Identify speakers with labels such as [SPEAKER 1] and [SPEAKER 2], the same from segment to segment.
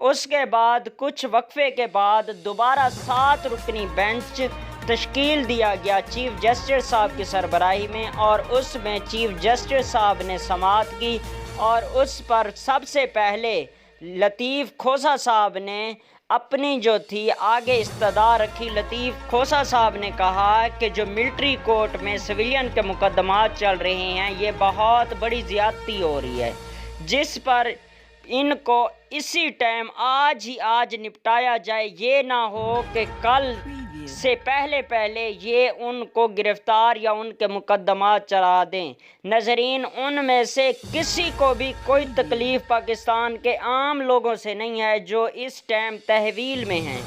[SPEAKER 1] اس کے بعد کچھ وقفے کے بعد دوبارہ 7 رکنی بینچ تشکیل دیا گیا چیف جسٹس صاحب کی سربراہی میں، اور اس میں چیف جسٹس صاحب نے سماعت کی اور اس پر سب سے پہلے لطیف کھوسہ صاحب نے اپنی جو تھی آگے استدعا رکھی۔ لطیف کھوسہ صاحب نے کہا کہ جو ملٹری کورٹ میں سویلین کے مقدمات چل رہے ہیں یہ بہت بڑی زیادتی ہو رہی ہے، جس پر ان کو اسی ٹائم آج نپٹایا جائے، یہ نہ ہو کہ کل سے پہلے یہ ان کو گرفتار یا ان کے مقدمات چلا دیں۔ ناظرین، ان میں سے کسی کو بھی کوئی تکلیف پاکستان کے عام لوگوں سے نہیں ہے جو اس ٹائم تحویل میں ہیں،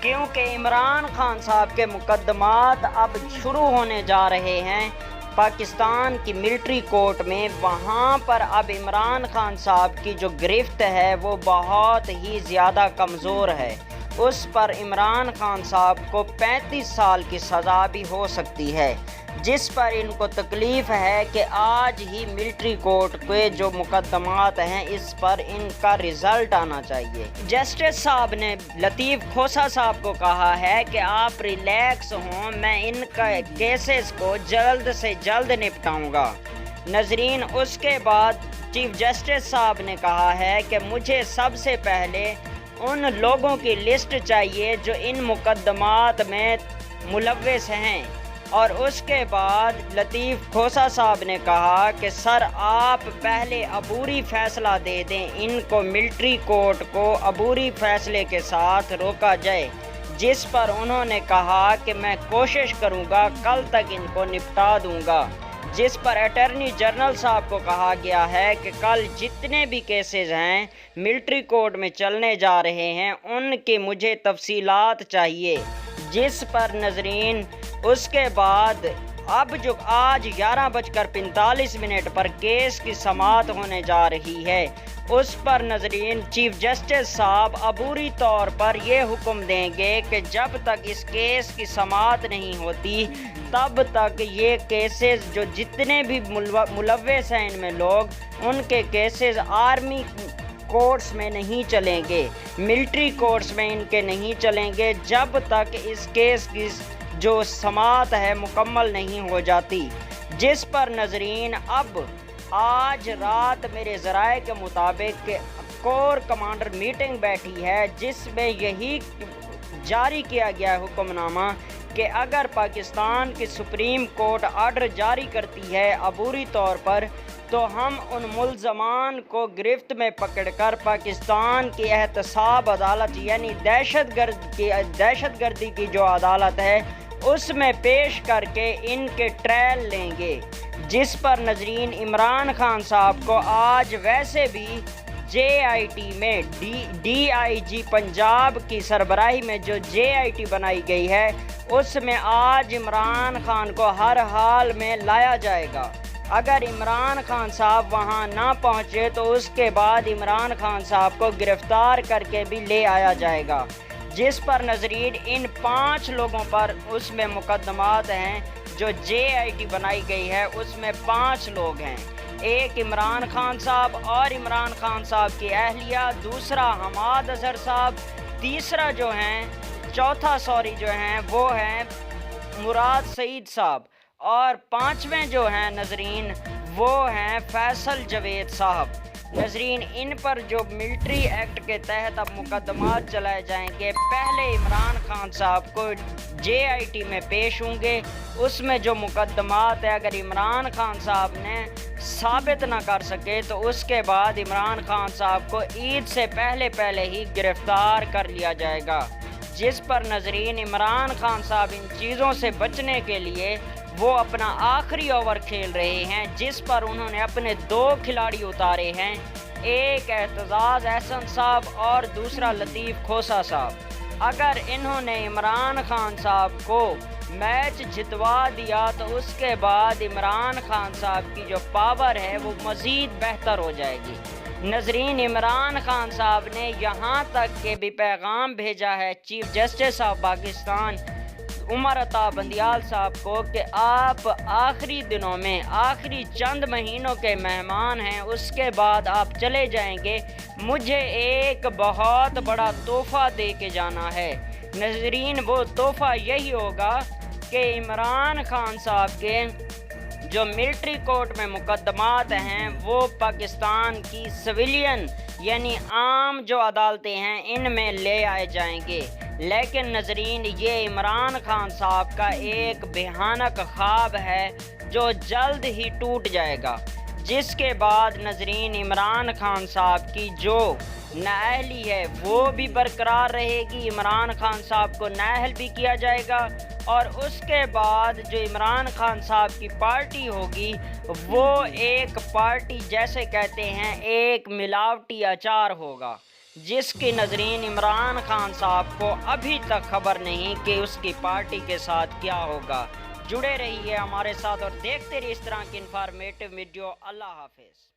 [SPEAKER 1] کیونکہ عمران خان صاحب کے مقدمات اب شروع ہونے جا رہے ہیں پاکستان کی ملٹری کورٹ میں۔ وہاں پر اب عمران خان صاحب کی جو گرفت ہے وہ بہت ہی زیادہ کمزور ہے، اس پر عمران خان صاحب کو 35 سال کی سزا بھی ہو سکتی ہے، جس پر ان کو تکلیف ہے کہ آج ہی ملٹری کورٹ کے جو مقدمات ہیں اس پر ان کا رزلٹ آنا چاہیے۔ جسٹس صاحب نے لطیف کھوسہ صاحب کو کہا ہے کہ آپ ریلیکس ہوں، میں ان کا کیسز کو جلد سے جلد نپٹاؤں گا۔ ناظرین، اس کے بعد چیف جسٹس صاحب نے کہا ہے کہ مجھے سب سے پہلے ان لوگوں کی لسٹ چاہیے جو ان مقدمات میں ملوث ہیں، اور اس کے بعد لطیف کھوسہ صاحب نے کہا کہ سر آپ پہلے عبوری فیصلہ دے دیں، ان کو ملٹری کورٹ کو عبوری فیصلے کے ساتھ روکا جائے، جس پر انہوں نے کہا کہ میں کوشش کروں گا کل تک ان کو نپٹا دوں گا، جس پر اٹارنی جنرل صاحب کو کہا گیا ہے کہ کل جتنے بھی کیسز ہیں ملٹری کورٹ میں چلنے جا رہے ہیں ان کی مجھے تفصیلات چاہیے، جس پر ناظرین اس کے بعد اب جو آج 11:45 پر کیس کی سماعت ہونے جا رہی ہے، اس پر ناظرین چیف جسٹس صاحب عبوری طور پر یہ حکم دیں گے کہ جب تک اس کیس کی سماعت نہیں ہوتی تب تک یہ کیسز جو جتنے بھی ملوث ہیں ان میں لوگ، ان کے کیسز آرمی کورٹس میں نہیں چلیں گے، ملٹری کورٹس میں ان کے نہیں چلیں گے جب تک اس کیس کی جو سماعت ہے مکمل نہیں ہو جاتی، جس پر ناظرین اب آج رات میرے ذرائع کے مطابق کور کمانڈر میٹنگ بیٹھی ہے، جس میں یہی جاری کیا گیا ہے حکم نامہ کہ اگر پاکستان کی سپریم کورٹ آرڈر جاری کرتی ہے عبوری طور پر تو ہم ان ملزمان کو گرفت میں پکڑ کر پاکستان کی احتساب عدالت یعنی دہشت گردی کی جو عدالت ہے اس میں پیش کر کے ان کے ٹرائل لیں گے، جس پر ناظرین عمران خان صاحب کو آج ویسے بھی JIT میں DIG پنجاب کی سربراہی میں جو JIT بنائی گئی ہے اس میں آج عمران خان کو ہر حال میں لایا جائے گا۔ اگر عمران خان صاحب وہاں نہ پہنچے تو اس کے بعد عمران خان صاحب کو گرفتار کر کے بھی لے آیا جائے گا، جس پر ناظرین ان 5 لوگوں پر اس میں مقدمات ہیں جو JIT بنائی گئی ہے، اس میں 5 لوگ ہیں، ایک عمران خان صاحب اور عمران خان صاحب کی اہلیہ، دوسرا حماد اظہر صاحب، تیسرا چوتھا جو ہیں وہ ہیں مراد سعید صاحب، اور 5ویں جو ہیں ناظرین وہ ہیں فیصل جاوید صاحب۔ ناظرین ان پر جو ملٹری ایکٹ کے تحت اب مقدمات چلائے جائیں گے، پہلے عمران خان صاحب کو JIT میں پیش ہوں گے، اس میں جو مقدمات ہے اگر عمران خان صاحب نے ثابت نہ کر سکے تو اس کے بعد عمران خان صاحب کو عید سے پہلے ہی گرفتار کر لیا جائے گا، جس پر ناظرین عمران خان صاحب ان چیزوں سے بچنے کے لیے وہ اپنا آخری اوور کھیل رہے ہیں، جس پر انہوں نے اپنے 2 کھلاڑی اتارے ہیں، ایک اعتزاز احسن صاحب اور دوسرا لطیف کھوسہ صاحب۔ اگر انہوں نے عمران خان صاحب کو میچ جتوا دیا تو اس کے بعد عمران خان صاحب کی جو پاور ہے وہ مزید بہتر ہو جائے گی۔ ناظرین عمران خان صاحب نے یہاں تک کہ بھی پیغام بھیجا ہے chief justice of Pakistan Umar Ata Bandial صاحب کو کہ آپ آخری دنوں میں آخری چند مہینوں کے مہمان ہیں، اس کے بعد آپ چلے جائیں گے، مجھے ایک بہت بڑا تحفہ دے کے جانا ہے۔ ناظرین، وہ تحفہ یہی ہوگا کہ عمران خان صاحب کے جو ملٹری کورٹ میں مقدمات ہیں وہ پاکستان کی سویلین یعنی عام جو عدالتیں ہیں ان میں لے آئے جائیں گے۔ لیکن ناظرین، یہ عمران خان صاحب کا ایک بھیانک خواب ہے جو جلد ہی ٹوٹ جائے گا، جس کے بعد ناظرین عمران خان صاحب کی جو نااہلی ہے وہ بھی برقرار رہے گی، عمران خان صاحب کو نااہل بھی کیا جائے گا، اور اس کے بعد جو عمران خان صاحب کی پارٹی ہوگی وہ ایک پارٹی جیسے کہتے ہیں ایک ملاوٹی اچار ہوگا، جس کی ناظرین عمران خان صاحب کو ابھی تک خبر نہیں کہ اس کی پارٹی کے ساتھ کیا ہوگا۔ جڑے رہیے ہمارے ساتھ اور دیکھتے رہیے اس طرح کی انفارمیٹیو ویڈیو۔ اللہ حافظ۔